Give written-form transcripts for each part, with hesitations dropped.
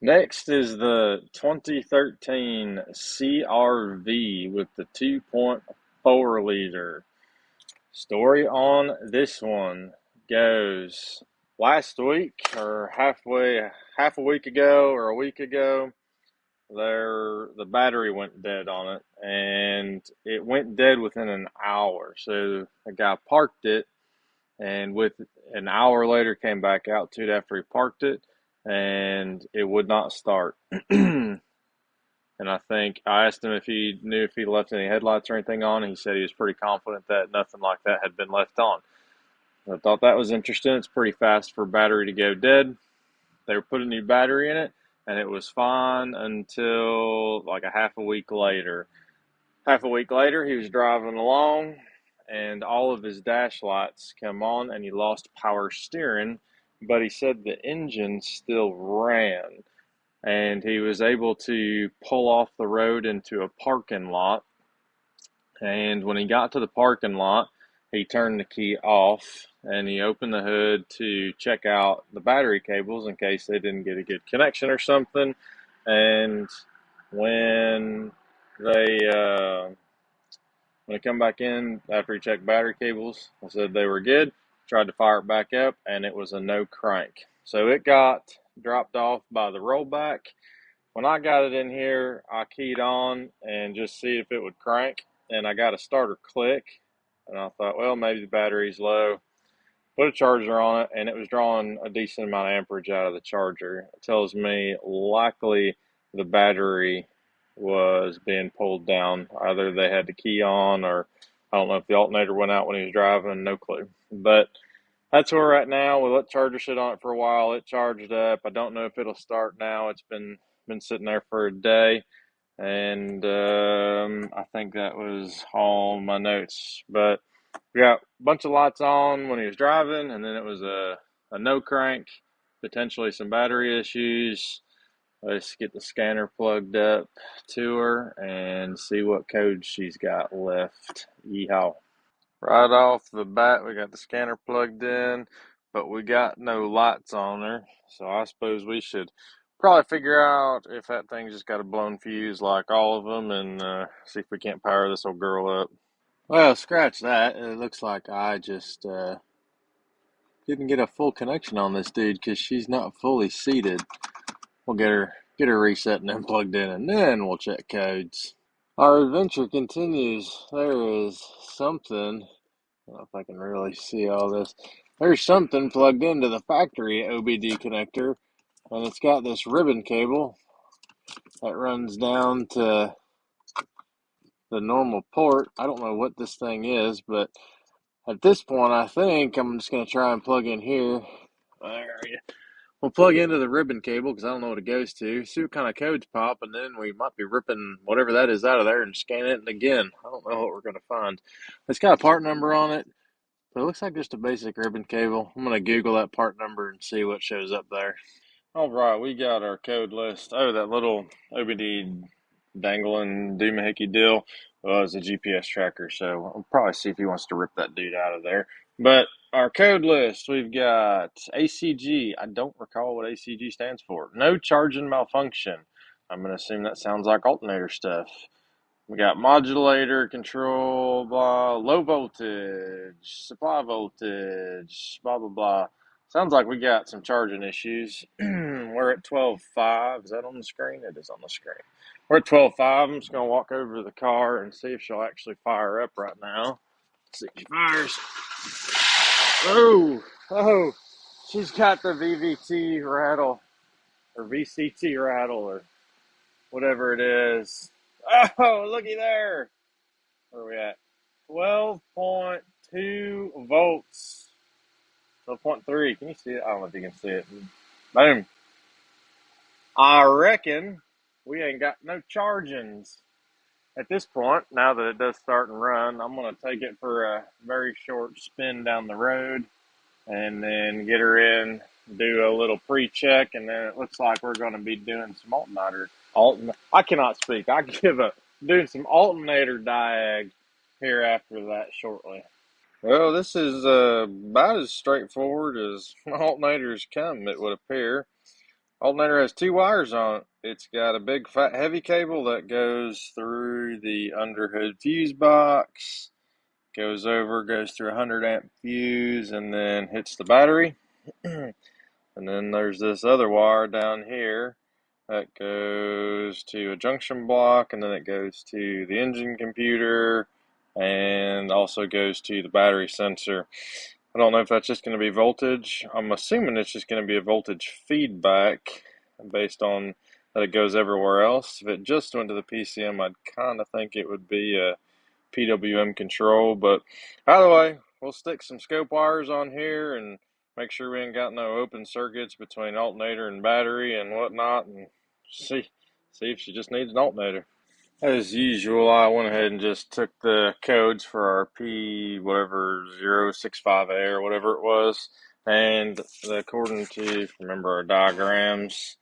Next is the 2013 CRV with the 2.4 liter. Story on this one goes last week or half a week ago or a week ago, the battery went dead on it, and it went dead within an hour. So the guy parked it, and with an hour later came back out to it after he parked it, and it would not start. And I think I asked him if he knew if he left any headlights or anything on, and he said he was pretty confident that nothing like that had been left on. I thought that was interesting. It's pretty fast for a battery to go dead. They were putting a new battery in it, and it was fine until like a half a week later. Half a week later, he was driving along, and all of his dash lights come on, and he lost power steering, but he said the engine still ran, and he was able to pull off the road into a parking lot. And when he got to the parking lot, he turned the key off and he opened the hood to check out the battery cables in case they didn't get a good connection or something. And when they when they come back in after he checked battery cables, I said they were good. Tried to fire it back up, and it was a no crank. So it got dropped off by the rollback. When I got it in here, I keyed on and just see if it would crank, and I got a starter click, and I thought, well, maybe the battery's low. Put a charger on it, and it was drawing a decent amount of amperage out of the charger. It tells me likely the battery was being pulled down. Either they had the key on, or I don't know if the alternator went out when he was driving, no clue. But that's where we're at now. We let the charger sit on it for a while. It charged up. I don't know if it'll start now. It's been sitting there for a day, and I think that was all my notes. But we got a bunch of lights on when he was driving, and then it was a no crank, potentially some battery issues. Let's get the scanner plugged up to her and see what code she's got left. Yeehaw. Right off the bat, we got the scanner plugged in, but we got no lights on her. So I suppose we should probably figure out if that thing's just got a blown fuse like all of them, and see if we can't power this old girl up. Well, scratch that. It looks like I just didn't get a full connection on this dude because she's not fully seated. We'll get her reset and then plugged in, and then we'll check codes. Our adventure continues. There is something. I don't know if I can really see all this. There's something plugged into the factory OBD connector, and it's got this ribbon cable that runs down to the normal port. I don't know what this thing is, but at this point, I think I'm just going to try and plug in here. We'll plug into the ribbon cable because I don't know what it goes to. See what kind of codes pop, and then we might be ripping whatever that is out of there and scanning it again. I don't know what we're going to find. It's got a part number on it, but it looks like just a basic ribbon cable. I'm going to Google that part number and see what shows up there. All right, we got our code list. Oh, that little OBD dangling doomahickey deal was a GPS tracker, so I'll probably see if he wants to rip that dude out of there. But our code list, we've got ACG. I don't recall what ACG stands for. No charging malfunction. I'm going to assume that sounds like alternator stuff. We got modulator, control, blah, low voltage, supply voltage, blah, blah, blah. Sounds like we got some charging issues. We're at 12.5. Is that on the screen? It is on the screen. We're at 12.5. I'm just going to walk over to the car and see if she'll actually fire up right now. Let's see if she fires. Oh, she's got the VVT rattle, or VCT rattle, or whatever it is. Oh, looky there. Where are we at? 12.2 volts. 12.3. Can you see it? I don't know if you can see it. Boom. I reckon we ain't got no chargings. At this point, now that it does start and run, I'm going to take it for a very short spin down the road and then get her in, do a little pre-check, and then it looks like we're going to be doing some I cannot speak. I give up. Doing some alternator diag here after that shortly. Well, this is about as straightforward as alternators come, it would appear. Alternator has two wires on it. It's got a big fat heavy cable that goes through the underhood fuse box, goes through a 100 amp fuse, and then hits the battery. And then there's this other wire down here that goes to a junction block, and then it goes to the engine computer, and also goes to the battery sensor. I don't know if that's just going to be voltage. I'm assuming it's just going to be a voltage feedback based on that it goes everywhere else. If it just went to the PCM, I'd kind of think it would be a PWM control. But either way, we'll stick some scope wires on here and make sure we ain't got no open circuits between alternator and battery and whatnot, and see if she just needs an alternator. As usual, I went ahead and just took the codes for our P whatever 065A or whatever it was, and according to, remember our diagrams,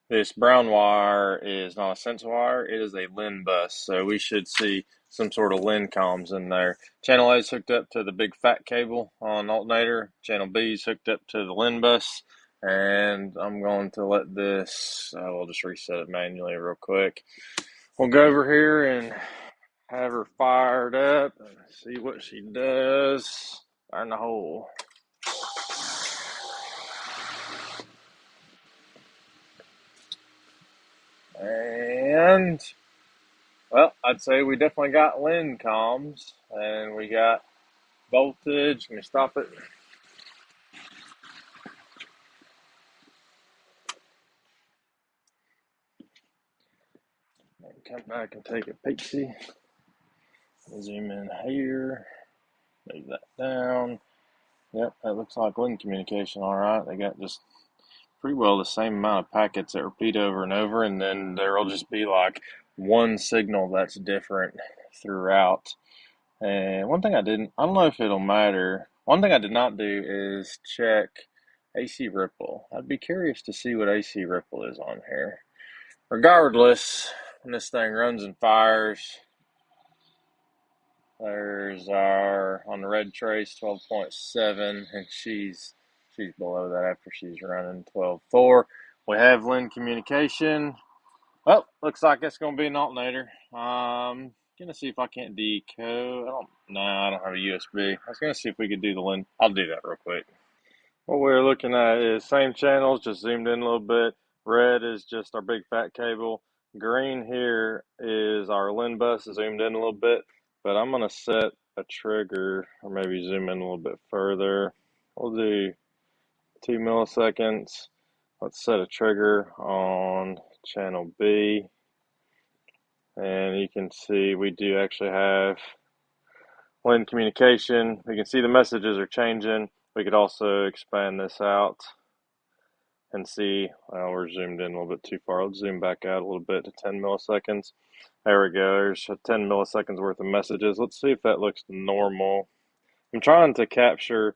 this brown wire is not a sense wire, it is a LIN bus, so we should see some sort of LIN comms in there. Channel A is hooked up to the big fat cable on alternator, channel B is hooked up to the LIN bus, and I'm going to let this, we'll just reset it manually real quick. We'll go over here and have her fired up and see what she does. Fire in the hole. And, well, I'd say we definitely got LIN comms, and we got voltage. Can you stop it? Come back and take a peek-see. Zoom in here. Move that down. Yep, that looks like LIN communication, all right. They got just pretty well the same amount of packets that repeat over and over, and then there'll just be like one signal that's different throughout. And one thing I don't know if it'll matter. One thing I did not do is check AC ripple. I'd be curious to see what AC ripple is on here. Regardless, when this thing runs and fires, there's our, on the red trace, 12.7, and she's below that after she's running 12.4. We have LIN communication. Well, looks like it's going to be an alternator. Gonna see if I can't decode. I don't have a USB. I was gonna see if we could do the LIN. I'll do that real quick. What we're looking at is same channels, just zoomed in a little bit. Red is just our big fat cable. Green here is our LIN bus, zoomed in a little bit. But I'm gonna set a trigger, or maybe zoom in a little bit further. We'll do 2 milliseconds. Let's set a trigger on channel B. And you can see we do actually have LIN communication. We can see the messages are changing. We could also expand this out and see, well, we're zoomed in a little bit too far. Let's zoom back out a little bit to 10 milliseconds. There we go. There's 10 milliseconds worth of messages. Let's see if that looks normal. I'm trying to capture,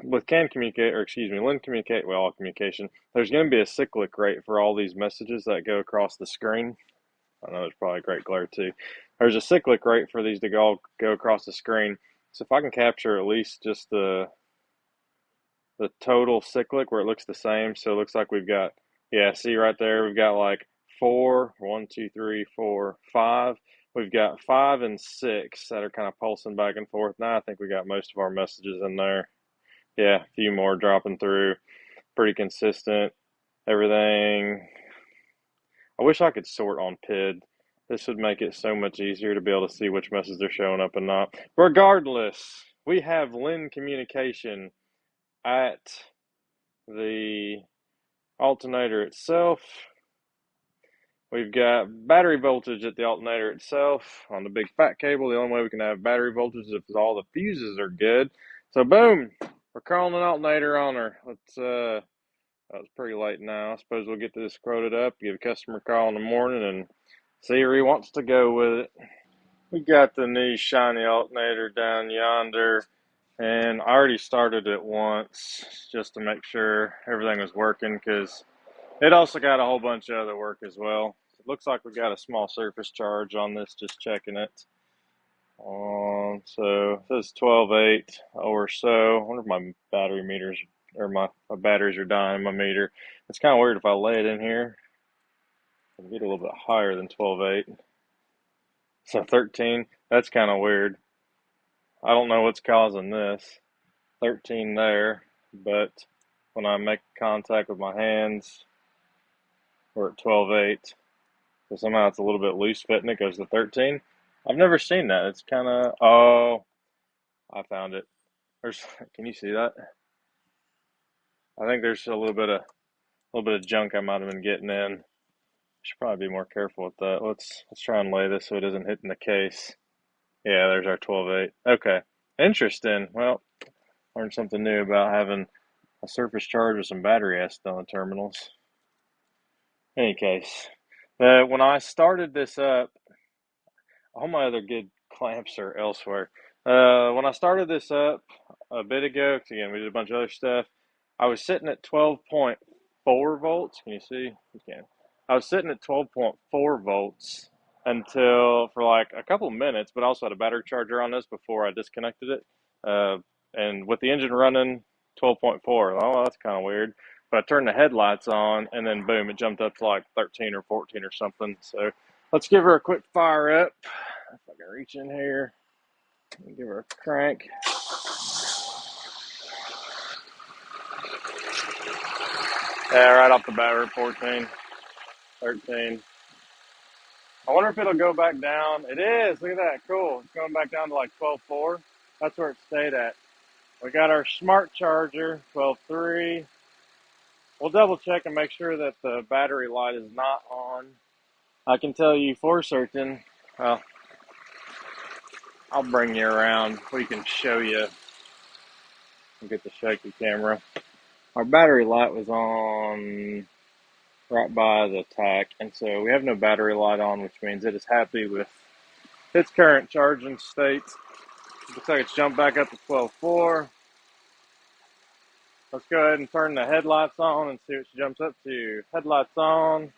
with LIN communicate, well, all communication, there's going to be a cyclic rate for all these messages that go across the screen. I know there's probably great glare too. There's a cyclic rate for these to go across the screen. So if I can capture at least just the total cyclic where it looks the same. So it looks like we've got, yeah, see right there, we've got like 4, 1, 2, 3, 4, 5. We've got 5 and 6 that are kind of pulsing back and forth. Now I think we got most of our messages in there. Yeah, a few more dropping through. Pretty consistent. Everything. I wish I could sort on PID. This would make it so much easier to be able to see which messages are showing up and not. Regardless, we have LIN communication at the alternator itself. We've got battery voltage at the alternator itself on the big fat cable. The only way we can have battery voltage is if all the fuses are good. So boom, we're calling an alternator on her. It's pretty late now. I suppose we'll get this quoted up, give a customer a call in the morning, and see where he wants to go with it. We got the new shiny alternator down yonder, and I already started it once just to make sure everything was working, because it also got a whole bunch of other work as well. It looks like we got a small surface charge on this, just checking it. So it says 12.8 or so. I wonder if my battery meter's or my batteries are dying in my meter. It's kind of weird if I lay it in here. I'll get a little bit higher than 12.8. So 13, that's kind of weird. I don't know what's causing this. 13 there, but when I make contact with my hands, we're at 12.8. So somehow it's a little bit loose fitting. It goes to 13. I've never seen that. It's kind of, oh, I found it. There's, can you see that? I think there's a little bit of junk I might have been getting in. Should probably be more careful with that. Let's try and lay this so it isn't hitting the case. Yeah, there's our 12.8. Okay, interesting. Well, learned something new about having a surface charge with some battery acid on the terminals. In any case, when I started this up, all my other good clamps are elsewhere. When I started this up a bit ago, 'cause again, we did a bunch of other stuff, I was sitting at 12.4 volts. Can you see? You can. I was sitting at 12.4 volts until for like a couple of minutes, but I also had a battery charger on this before I disconnected it. And with the engine running 12.4, oh, that's kind of weird. But I turned the headlights on, and then boom, it jumped up to like 13 or 14 or something. So let's give her a quick fire up. If I can reach in here and give her a crank. Yeah, right off the bat, we're 14, 13. I wonder if it'll go back down. It is. Look at that. Cool. It's going back down to like 12.4. That's where it stayed at. We got our smart charger, 12.3. We'll double check and make sure that the battery light is not on. I can tell you for certain. Well, I'll bring you around. We can show you. I'll get the shaky camera. Our battery light was on right by the tack, and so we have no battery light on, which means it is happy with its current charging state. Looks like it's jumped back up to 12.4. Let's go ahead and turn the headlights on and see what she jumps up to. Headlights on,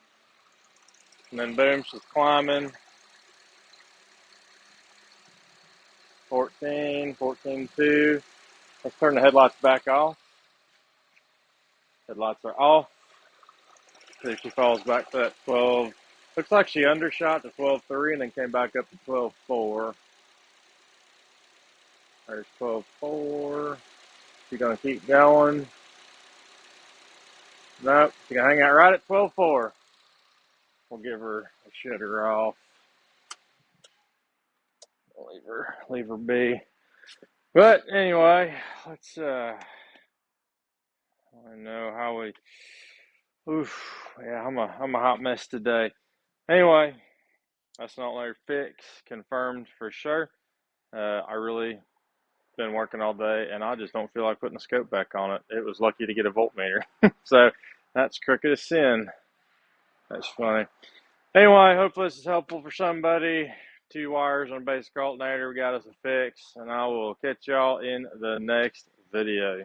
and then boom, she's climbing. 14, 14.2. Let's turn the headlights back off. Headlights are off. See if she falls back to that 12. Looks like she undershot to 12.3 and then came back up to 12.4. There's 12.4. She's going to keep going. Nope, she's going to hang out right at 12.4. We'll give her a shitter off. Leave her be. But anyway, let's I know how we. Oof, yeah, I'm a hot mess today. Anyway, that's not layer fix confirmed for sure. I really been working all day, and I just don't feel like putting the scope back on it. It was lucky to get a voltmeter, so that's crooked as sin. That's funny. Anyway, hopefully this is helpful for somebody. 2 wires on a basic alternator. We got us a fix, and I will catch y'all in the next video.